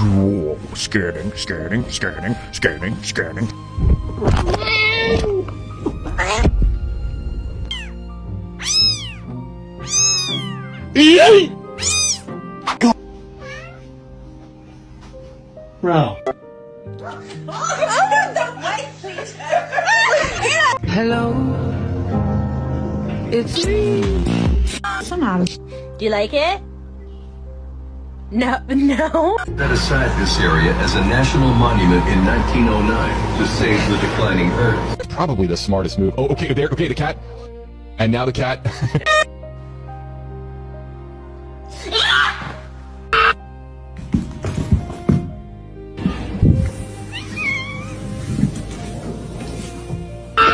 Scanning, scanning, scanning, scanning, scanning. Bro. Hello, it's me. Do you like it? No. Set aside this area as a national monument in 1909 to save the declining Earth. Probably the smartest move. Oh, okay, there. Okay, the cat. And now the cat.